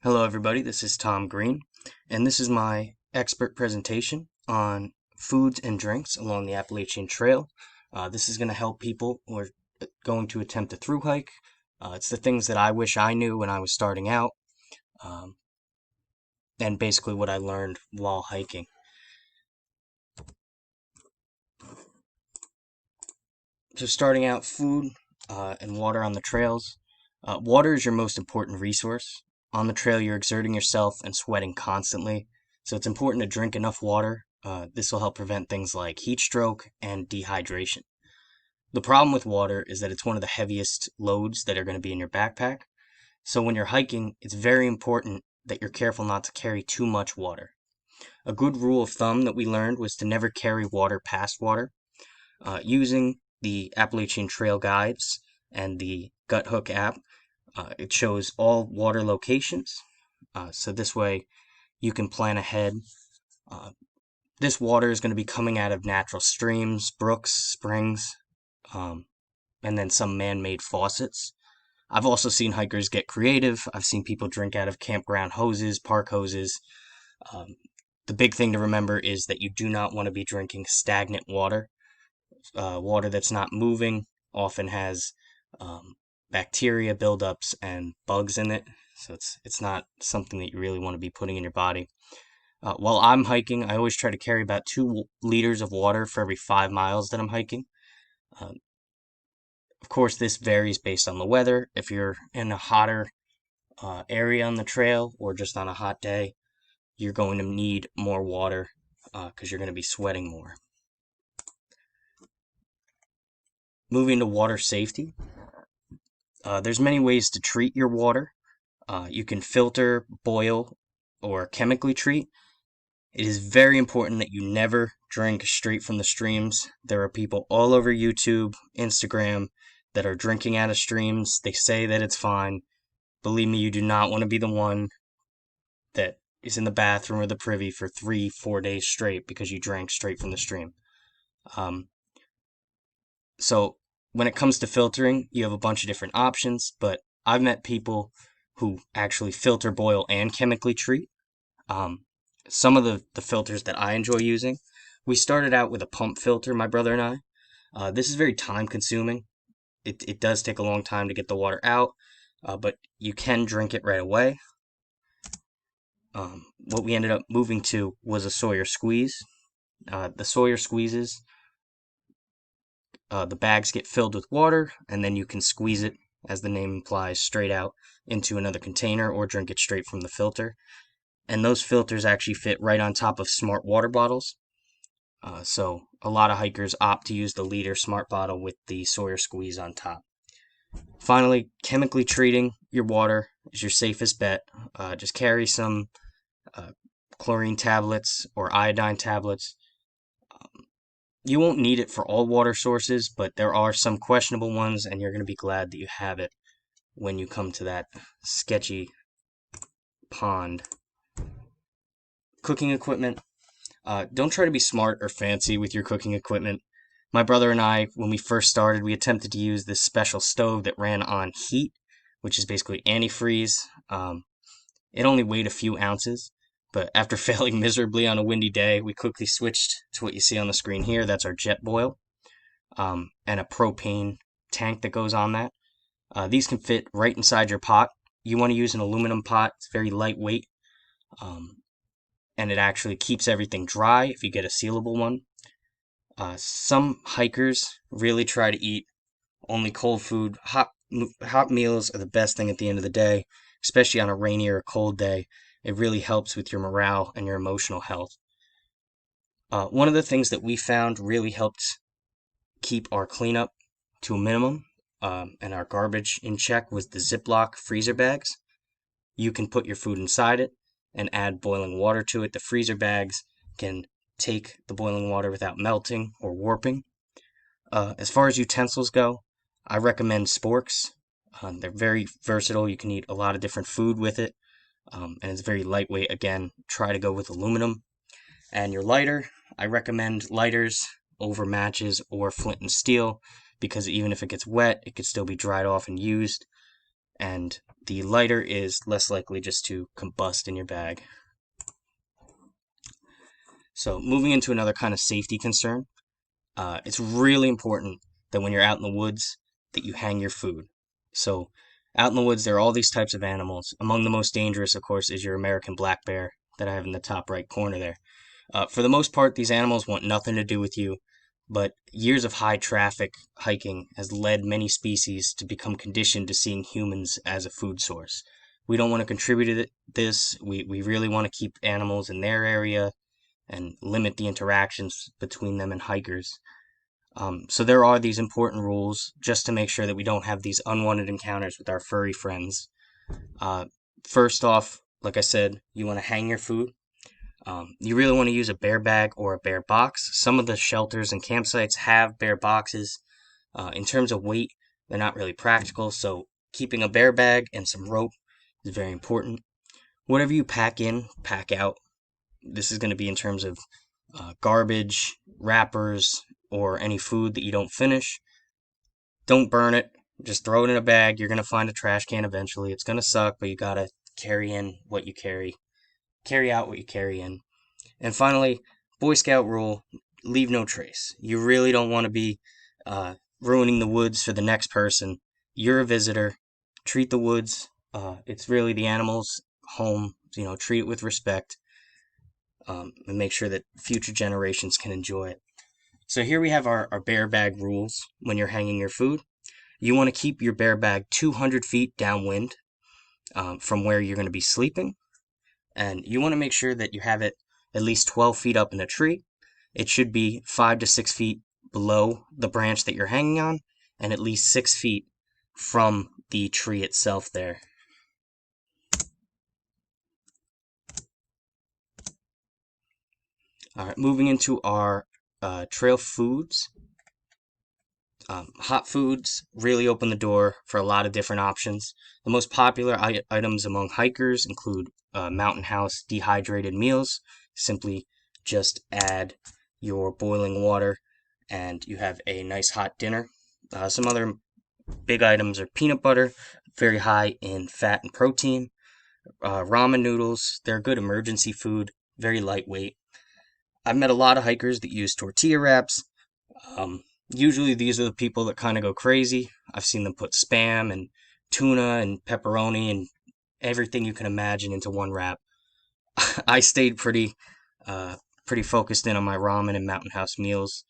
Hello everybody, this is Tom Green, and this is my expert presentation on foods and drinks along the Appalachian Trail. This is going to help people who are going to attempt a thru hike. It's the things that I wish I knew when I was starting out, um, and basically what I learned while hiking. So starting out, food and water on the trails. Water is your most important resource. On the trail, you're exerting yourself and sweating constantly, so it's important to drink enough water. This will help prevent things like heat stroke and dehydration. The problem with water is that it's one of the heaviest loads that are going to be in your backpack. So when you're hiking, it's very important that you're careful not to carry too much water. A good rule of thumb that we learned was to never carry water past water. Using the Appalachian Trail guides and the Gut Hook app, it shows all water locations. So this way you can plan ahead. Uh, this water is going to be coming out of natural streams, brooks, springs, um, and then some man-made faucets. I've also seen hikers get creative. I've seen people drink out of campground hoses, park hoses. Um, the big thing to remember is that you do not want to be drinking stagnant water. Water that's not moving often has bacteria buildups and bugs in it, so it's not something that you really want to be putting in your body. While I'm hiking, I always try to carry about 2 liters of water for every 5 miles that I'm hiking. Uh, of course, this varies based on the weather. If you're in a hotter area on the trail or just on a hot day, you're going to need more water because you're going to be sweating more. Moving to water safety. There's many ways to treat your water. You can filter, boil, or chemically treat. It is very important that you never drink straight from the streams. There are people all over YouTube, Instagram, that are drinking out of streams. They say that it's fine. Believe me, you do not want to be the one that is in the bathroom or the privy for 3-4 days straight because you drank straight from the stream. So when it comes to filtering, you have a bunch of different options, but I've met people who actually filter, boil, and chemically treat. Some of the filters that I enjoy using, we started out with a pump filter, my brother and I. This is very time consuming. It does take a long time to get the water out, but you can drink it right away. What we ended up moving to was a Sawyer squeeze. The Sawyer squeezes, the bags get filled with water, and then you can squeeze it, as the name implies, straight out into another container or drink it straight from the filter. And those filters actually fit right on top of smart water bottles. So a lot of hikers opt to use the liter smart bottle with the Sawyer squeeze on top. Finally, chemically treating your water is your safest bet. Just carry some chlorine tablets or iodine tablets. You won't need it for all water sources, but there are some questionable ones, and you're going to be glad that you have it when you come to that sketchy pond. Cooking equipment. Don't try to be smart or fancy with your cooking equipment. My brother and I, when we first started, we attempted to use this special stove that ran on heat, which is basically antifreeze. It only weighed a few ounces, but after failing miserably on a windy day, we quickly switched to what you see on the screen here. That's our jet boil, and a propane tank that goes on that. These can fit right inside your pot. You want to use an aluminum pot. It's very lightweight, and it actually keeps everything dry if you get a sealable one. Some hikers really try to eat only cold food. Hot meals are the best thing at the end of the day, especially on a rainy or a cold day. It really helps with your morale and your emotional health. One of the things that we found really helped keep our cleanup to a minimum and our garbage in check was the Ziploc freezer bags. You can put your food inside it and add boiling water to it. The freezer bags can take the boiling water without melting or warping. As far as utensils go, I recommend sporks. They're very versatile. You can eat a lot of different food with it, and it's very lightweight. Again, try to go with aluminum. And your lighter, I recommend lighters over matches or flint and steel because even if it gets wet, it can still be dried off and used. and the lighter is less likely just to combust in your bag. So moving into another kind of safety concern, it's really important that when you're out in the woods that you hang your food. So out in the woods, there are all these types of animals. Among the most dangerous, of course, is your American black bear that I have in the top right corner there. For the most part, these animals want nothing to do with you, but years of high traffic hiking has led many species to become conditioned to seeing humans as a food source. We don't want to contribute to this. We really want to keep animals in their area and limit the interactions between them and hikers. So there are these important rules just to make sure that we don't have these unwanted encounters with our furry friends. Uh, First off, like I said, you want to hang your food. You really want to use a bear bag or a bear box. Some of the shelters and campsites have bear boxes. In terms of weight, they're not really practical, so keeping a bear bag and some rope is very important. Whatever you pack in, pack out. This is going to be in terms of garbage, wrappers, or any food that you don't finish. Don't burn it. Just throw it in a bag. You're going to find a trash can eventually. It's going to suck, but you got to carry in what you carry out what you carry in. And finally, Boy Scout rule, leave no trace. You really don't want to be ruining the woods for the next person. You're a visitor. Treat the woods. It's really the animals' home. Treat it with respect, and make sure that future generations can enjoy it. So here we have our bear bag rules when you're hanging your food. You want to keep your bear bag 200 feet downwind from where you're going to be sleeping. And you want to make sure that you have it at least 12 feet up in a tree. It should be 5 to 6 feet below the branch that you're hanging on, and at least 6 feet from the tree itself there. All right, moving into our trail foods. Hot foods really open the door for a lot of different options. The most popular items among hikers include Mountain House dehydrated meals. Simply just add your boiling water and you have a nice hot dinner. Some other big items are peanut butter, very high in fat and protein. Ramen noodles, they're a good emergency food, very lightweight. I've met a lot of hikers that use tortilla wraps. Usually these are the people that kind of go crazy. I've seen them put Spam and tuna and pepperoni and everything you can imagine into one wrap. I stayed pretty focused in on my ramen and Mountain House meals.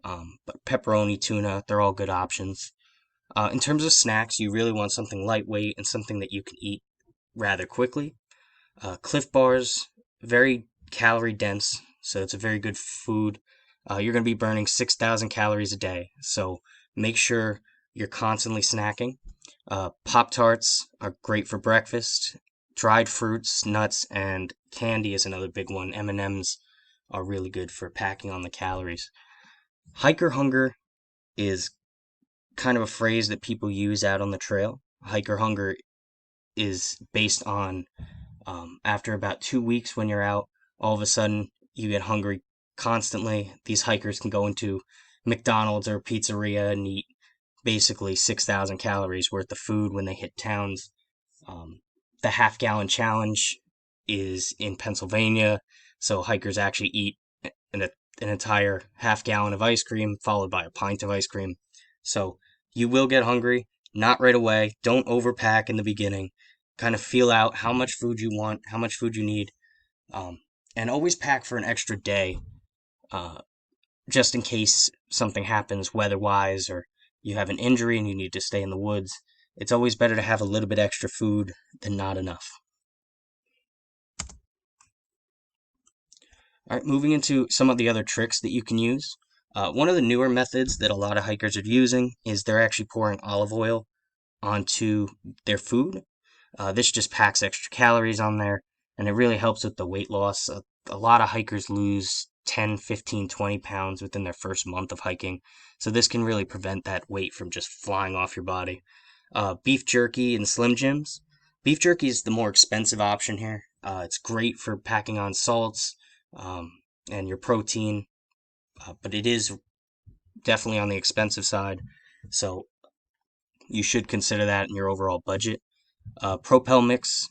But pepperoni, tuna, they're all good options. In terms of snacks, you really want something lightweight and something that you can eat rather quickly. Cliff Bars, very calorie dense, so it's a very good food. You're going to be burning 6,000 calories a day, so make sure you're constantly snacking. Pop-Tarts are great for breakfast. Dried fruits, nuts, and candy is another big one. M&Ms are really good for packing on the calories. Hiker hunger is kind of a phrase that people use out on the trail. Hiker hunger is based on after about 2 weeks when you're out, all of a sudden you get hungry constantly. These hikers can go into McDonald's or pizzeria and eat basically 6,000 calories worth of food when they hit towns. The half-gallon challenge is in Pennsylvania, so hikers actually eat an entire half-gallon of ice cream followed by a pint of ice cream. So you will get hungry, not right away. Don't overpack in the beginning. Kind of feel out how much food you want, how much food you need, and always pack for an extra day, just in case something happens weather-wise or you have an injury and you need to stay in the woods. It's always better to have a little bit extra food than not enough. All right, moving into some of the other tricks that you can use. One of the newer methods that a lot of hikers are using is they're actually pouring olive oil onto their food. This just packs extra calories on there, and it really helps with the weight loss. A lot of hikers lose 10, 15, 20 pounds within their first month of hiking, so this can really prevent that weight from just flying off your body. Beef jerky and Slim Jims. Beef jerky is the more expensive option here. It's great for packing on salts and your protein, but it is definitely on the expensive side, so you should consider that in your overall budget. Propel mix.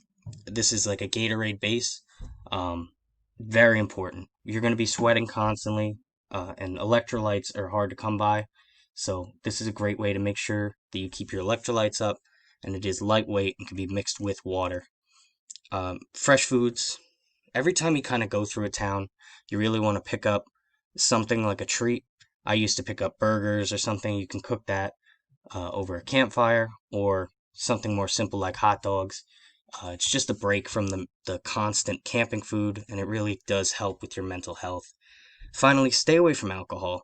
This is like a Gatorade base. Um, Very important. You're going to be sweating constantly, and electrolytes are hard to come by. So this is a great way to make sure that you keep your electrolytes up, and it is lightweight and can be mixed with water. Fresh foods. Every time you kind of go through a town, you really want to pick up something like a treat. I used to pick up burgers or something. You can cook that over a campfire, or something more simple like hot dogs. It's just a break from the constant camping food, and it really does help with your mental health. Finally, stay away from alcohol.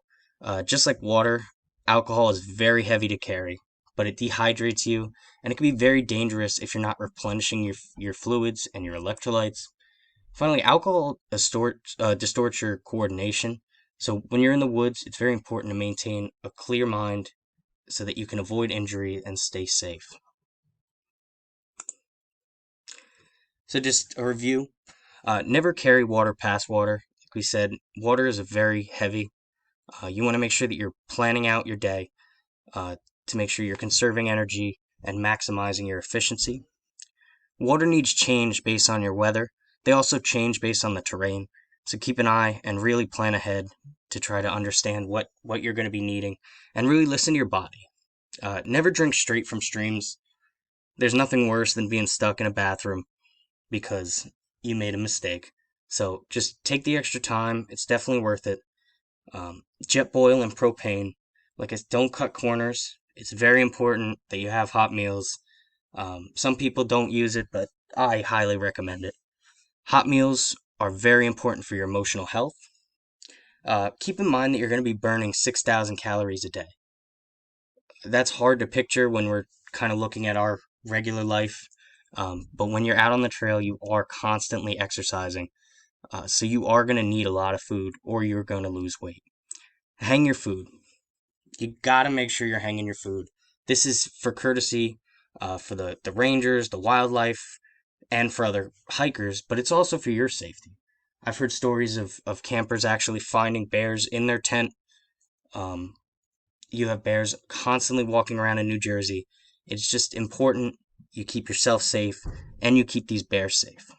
Just like water, alcohol is very heavy to carry, but it dehydrates you, and it can be very dangerous if you're not replenishing your fluids and your electrolytes. Finally, alcohol distorts your coordination. So when you're in the woods, it's very important to maintain a clear mind so that you can avoid injury and stay safe. So just a review. Never carry water past water. Like we said, water is a very heavy. You want to make sure that you're planning out your day uh, to make sure you're conserving energy and maximizing your efficiency. Water needs change based on your weather. They also change based on the terrain. So keep an eye and really plan ahead to try to understand what you're going to be needing, and really listen to your body. Never drink straight from streams. There's nothing worse than being stuck in a bathroom because you made a mistake. So just take the extra time. It's definitely worth it. Jet boil and propane. Like, don't cut corners. It's very important that you have hot meals. Some people don't use it, but I highly recommend it. Hot meals are very important for your emotional health. Keep in mind that you're going to be burning 6,000 calories a day. That's hard to picture when we're kind of looking at our regular life. But when you're out on the trail, you are constantly exercising. So you are going to need a lot of food, or you're going to lose weight. Hang your food. You got to make sure you're hanging your food. This is for courtesy for the rangers, the wildlife, and for other hikers, but it's also for your safety. I've heard stories of campers actually finding bears in their tent. Um, you have bears constantly walking around in New Jersey. It's just important you keep yourself safe and you keep these bears safe.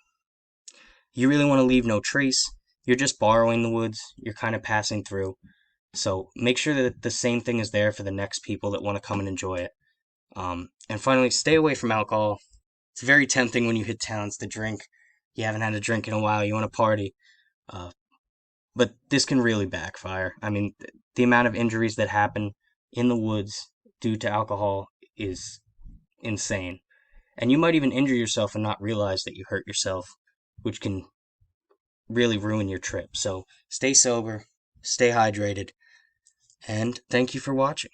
You really want to leave no trace. You're just borrowing the woods, you're kind of passing through. So make sure that the same thing is there for the next people that want to come and enjoy it. And finally, stay away from alcohol. It's very tempting when you hit towns to drink. You haven't had a drink in a while, you want to party. Uh, but this can really backfire. I mean, the amount of injuries that happen in the woods due to alcohol is insane. And you might even injure yourself and not realize that you hurt yourself, which can really ruin your trip. So stay sober, stay hydrated, and thank you for watching.